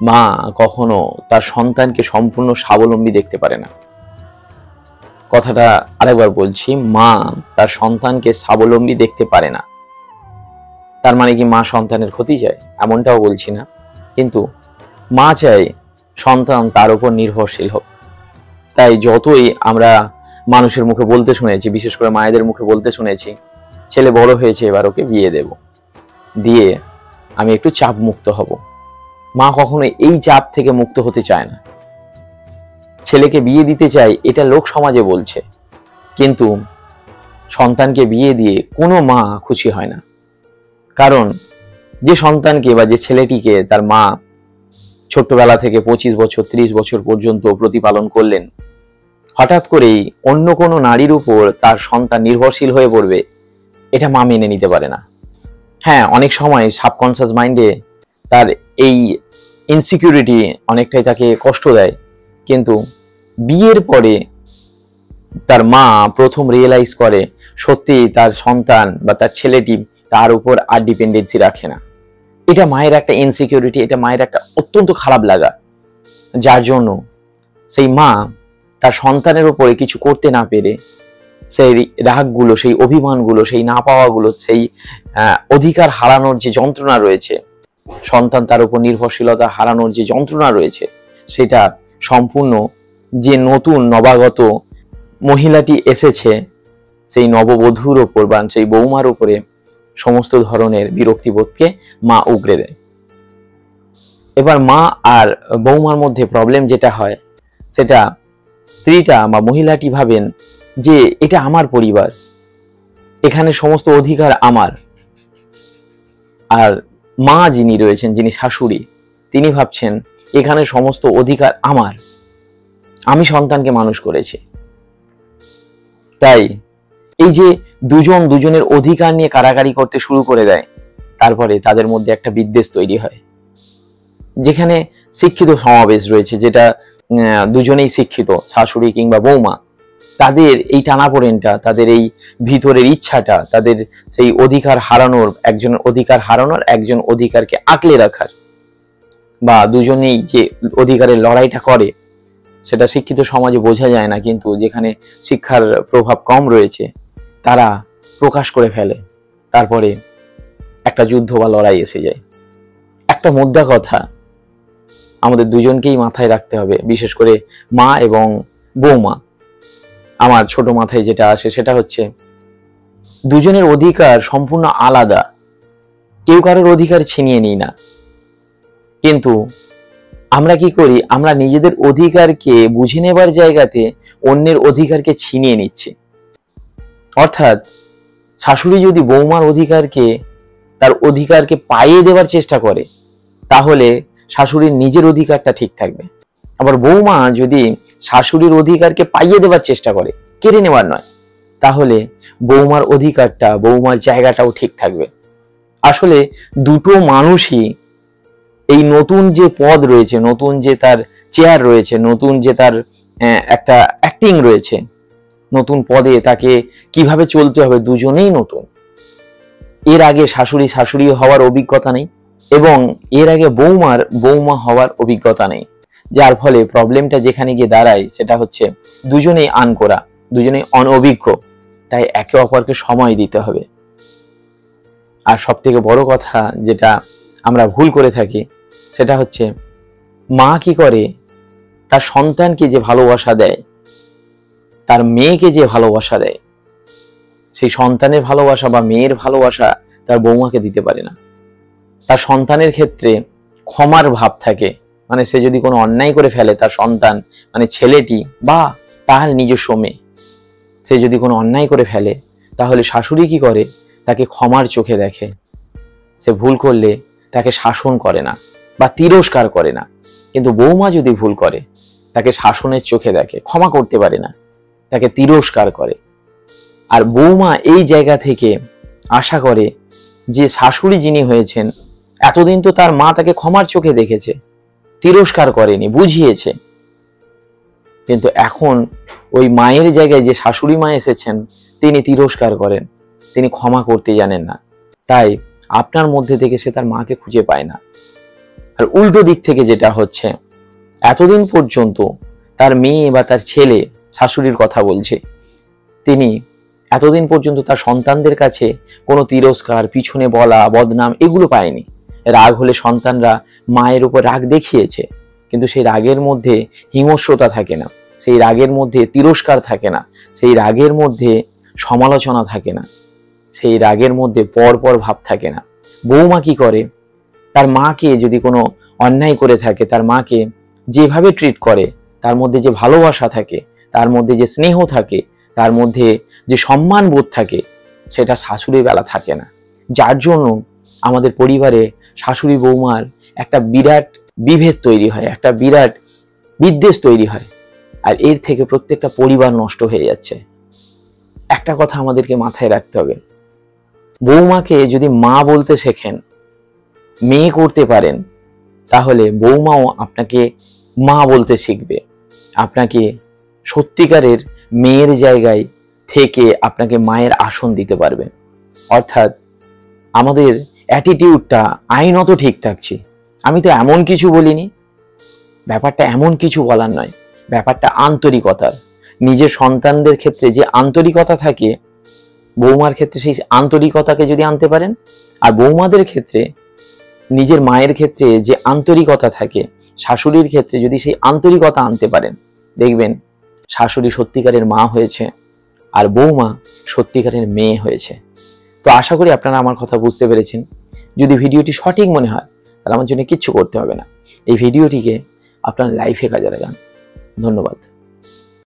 মা কখনো তার সন্তানকে সম্পূর্ণ স্বাবলম্বী দেখতে পারে না। কথাটা আরেকবার বলছি, মা তার সন্তানকে স্বাবলম্বী দেখতে পারে না। তার মানে কি মা সন্তানের ক্ষতি চায়? এমনটাও বলছি না, কিন্তু মা চায় সন্তান তার উপর নির্ভরশীল হোক। তাই যতই আমরা মানুষের মুখে বলতে শুনেছি, বিশেষ করে মায়েদের মুখে বলতে শুনেছি, ছেলে বড় হয়েছে, এবার ওকে বিয়ে দেব, দিয়ে আমি একটু চাপ মুক্ত হব। মা কখনো এই চাপ থেকে মুক্ত হতে চায় না। ছেলেকে বিয়ে দিতে চায় এটা লোক সমাজে বলছে, কিন্তু সন্তানকে বিয়ে দিয়ে কোনো মা খুশি হয় না। কারণ যে সন্তানকে বা যে ছেলেটিকে তার মা ছোট্টবেলা থেকে 25 বছর 30 বছর পর্যন্ত প্রতিপালন করলেন, হঠাৎ করেই অন্য কোনো নারীর উপর তার সন্তান নির্ভরশীল হয়ে পড়বে, এটা মা মেনে নিতে পারে না। হ্যাঁ, অনেক সময় সাবকনসিয়াস মাইন্ডে তার এই ইনসিকিউরিটি অনেকটাই তাকে কষ্ট দেয়, কিন্তু বিয়ের পরে তার মা প্রথম রিয়েলাইজ করে সত্যি তার সন্তান বা তার ছেলেটি তার উপর আর ডিপেন্ডেন্সি রাখে না। এটা মায়ের একটা ইনসিকিউরিটি, এটা মায়ের একটা অত্যন্ত খারাপ লাগা, যার জন্য সেই মা তার সন্তানের উপরে কিছু করতে না পেরে সেই রাগগুলো, সেই অভিমানগুলো, সেই না পাওয়াগুলো, সেই অধিকার হারানোর যে যন্ত্রণা রয়েছে, সন্তান তার উপর নির্ভরশীলতা হারানোর যে যন্ত্রণা রয়েছে, সেটা সম্পূর্ণ যে নতুন নবাগত মহিলাটি এসেছে সেই নববধূর ওপর বা সেই বৌমার উপরে সমস্ত ধরনের বিরক্তিবোধকে মা উগরে দেয়। এবার মা আর বৌমার মধ্যে প্রবলেম যেটা হয়, সেটা স্ত্রীটা বা মহিলাটি ভাবেন যে এটা আমার পরিবার, এখানে সমস্ত অধিকার আমার। আর মা যিনি রয়েছেন, যিনি শাশুড়ি, তিনি ভাবছেন এখানে সমস্ত অধিকার আমার, আমি সন্তানকে মানুষ করেছি। তাই এই যে দুজন দুজনের অধিকার নিয়ে কাড়াকাড়ি করতে শুরু করে দেয়, তারপরে তাদের মধ্যে একটা বিদ্বেষ তৈরি হয়। যেখানে শিক্ষিত সমাবেশ রয়েছে, যেটা দুজনেই শিক্ষিত, শাশুড়ি কিংবা বৌমা, তাদের এই টানাপোড়েনটা, তাদের এই ভিতরের ইচ্ছাটা, তাদের সেই অধিকার হারানোর, একজনের অধিকার হারানোর, একজন অধিকারকে আঁকলে রাখার, বা দুজনেই যে অধিকারের লড়াইটা করে, সেটা শিক্ষিত সমাজে বোঝা যায় না, কিন্তু যেখানে শিক্ষার প্রভাব কম রয়েছে তারা প্রকাশ করে ফেলে। তারপরে একটা যুদ্ধ বা লড়াই এসে যায়। একটা মোদ্দা কথা আমাদের দুজনকেই মাথায় রাখতে হবে, বিশেষ করে মা এবং বৌমা। আমার ছোট মাথায় যেটা আসে সেটা হচ্ছে, দুজনের অধিকার সম্পূর্ণ আলাদা, কেউ কারোর অধিকার ছিনিয়ে নিই না, কিন্তু আমরা কি করি, আমরা নিজেদের অধিকারকে বুঝে নেবার জায়গাতে অন্যের অধিকারকে ছিনিয়ে নিচ্ছি। অর্থাৎ শাশুড়ি যদি বৌমার অধিকারকে, তার অধিকারকে পাইয়ে দেওয়ার চেষ্টা করে, তাহলে শাশুড়ির নিজের অধিকারটা ঠিক থাকবে। আবার বৌমা যদি শাশুড়ির অধিকারকে পাইয়ে দেওয়ার চেষ্টা করে, কেড়ে নেওয়ার নয়, তাহলে বৌমার অধিকারটা, বৌমার জায়গাটাও ঠিক থাকবে। আসলে দুটো মানুষই এই নতুন যে পদ রয়েছে, নতুন যে তার চেয়ার রয়েছে, নতুন যে তার একটা অ্যাক্টিং রয়েছে, নতুন পদে তাকে কিভাবে চলতে হবে, দুজনেই নতুন। এর আগে শাশুড়ি হওয়ার অভিজ্ঞতা নেই, এবং এর আগে বৌমার বৌমা হওয়ার অভিজ্ঞতা নেই, যার ফলে প্রবলেমটা যেখানে গিয়ে দাঁড়ায় সেটা হচ্ছে দুজনেই আনকোরা, দুজনেই অনভিজ্ঞ। তাই একে অপরকে সময় দিতে হবে। আর সব থেকে বড় কথা যেটা আমরা ভুল করে থাকি, সেটা হচ্ছে মা কি করে, তার সন্তানকে যে ভালোবাসা দেয়, তার মেয়েকে যে ভালোবাসা দেয়, সেই সন্তানের ভালোবাসা বা মেয়ের ভালোবাসা তার বৌমাকে দিতে পারে না। তার সন্তানের ক্ষেত্রে ক্ষমার ভাব থাকে, মানে সে যদি কোনো অন্যায় করে ফেলে, তার সন্তান মানে ছেলেটি বা তার নিজস্ব মেয়ে, সে যদি কোনো অন্যায় করে ফেলে, তাহলে শাশুড়ি কি করে, তাকে ক্ষমার চোখে দেখে। সে ভুল করলে তাকে শাসন করে না বা তিরস্কার করে না, কিন্তু বৌমা যদি ভুল করে, তাকে শাসনের চোখে দেখে, ক্ষমা করতে পারে না, তাকে তিরস্কার করে। আর বৌমা এই জায়গা থেকে আশা করে যে শাশুড়ি যিনি হয়েছেন, এতদিন তো তার মা তাকে ক্ষমার চোখে দেখেছে, তিরস্কার করেনি, বুঝিয়েছে, কিন্তু এখন ওই মায়ের জায়গায় যে শাশুড়ি মা এসেছেন, তিনি তিরস্কার করেন, তিনি ক্ষমা করতে জানেন না। তাই আপনার মধ্যে থেকে সে তার মাকে খুঁজে পায় না। আর উল্টো দিক থেকে যেটা হচ্ছে, এতদিন পর্যন্ত তার মেয়ে বা তার ছেলে শাশুড়ির কথা বলছে, তিনি এতদিন পর্যন্ত তার সন্তানদের কাছে কোনো তিরস্কার, পিছনে বলা, বদনাম এগুলো পায়নি। রাগ হলে সন্তানরা মায়ের উপর রাগ দেখিয়েছে, কিন্তু সেই রাগের মধ্যে হিংস্রতা থাকে না, সেই রাগের মধ্যে তিরস্কার থাকে না, সেই রাগের মধ্যে সমালোচনা থাকে না, সেই রাগের মধ্যে পর ভাব থাকে না। বৌমা কি করে, তার মাকে যদি কোনো অন্যায় করে থাকে, তার মাকে যেভাবে ট্রিট করে, তার মধ্যে যে ভালোবাসা থাকে, তার মধ্যে যে স্নেহ থাকে, তার মধ্যে যে সম্মান বোধ থাকে, সেটা শাশুড়ির বেলা থাকে না। যার জন্য আমাদের পরিবারে শাশুড়ি বৌমার একটা বিরাট বিভেদ তৈরি হয়, একটা বিরাট বিদ্বেষ তৈরি হয়, আর এর থেকে প্রত্যেকটা পরিবার নষ্ট হয়ে যাচ্ছে। একটা কথা আমাদেরকে মাথায় রাখতে হবে, বৌমাকে যদি মা বলতে শেখেন, মেয়ে করতে পারেন, তাহলে বৌমাও আপনাকে মা বলতে শিখবে, আপনাকে সত্যিকারের মেয়ের জায়গায় থেকে আপনাকে মায়ের আসন দিতে পারবে। অর্থাৎ আমাদের অ্যাটিটিউডটা আইনত ঠিক থাকছে। আমি তো এমন কিছু বলিনি, ব্যাপারটা এমন কিছু বলার নয়, ব্যাপারটা আন্তরিকতার। নিজের সন্তানদের ক্ষেত্রে যে আন্তরিকতা থাকে, বৌমার ক্ষেত্রে সেই আন্তরিকতাকে যদি আনতে পারেন, আর বৌমাদের ক্ষেত্রে নিজের মায়ের ক্ষেত্রে যে আন্তরিকতা থাকে, শাশুড়ির ক্ষেত্রে যদি সেই আন্তরিকতা আনতে পারেন, দেখবেন শাশুড়ি সত্যিকারের মা হয়েছে আর বৌমা সত্যিকারের মেয়ে হয়েছে। তো আশা করি আপনারা আমার কথা বুঝতে পেরেছেন। যদি ভিডিওটি সঠিক মনে হয়, তাহলে আমার জন্য কিচ্ছু করতে হবে না, এই ভিডিওটিকে আপনার লাইফে কাজে লাগান। ধন্যবাদ।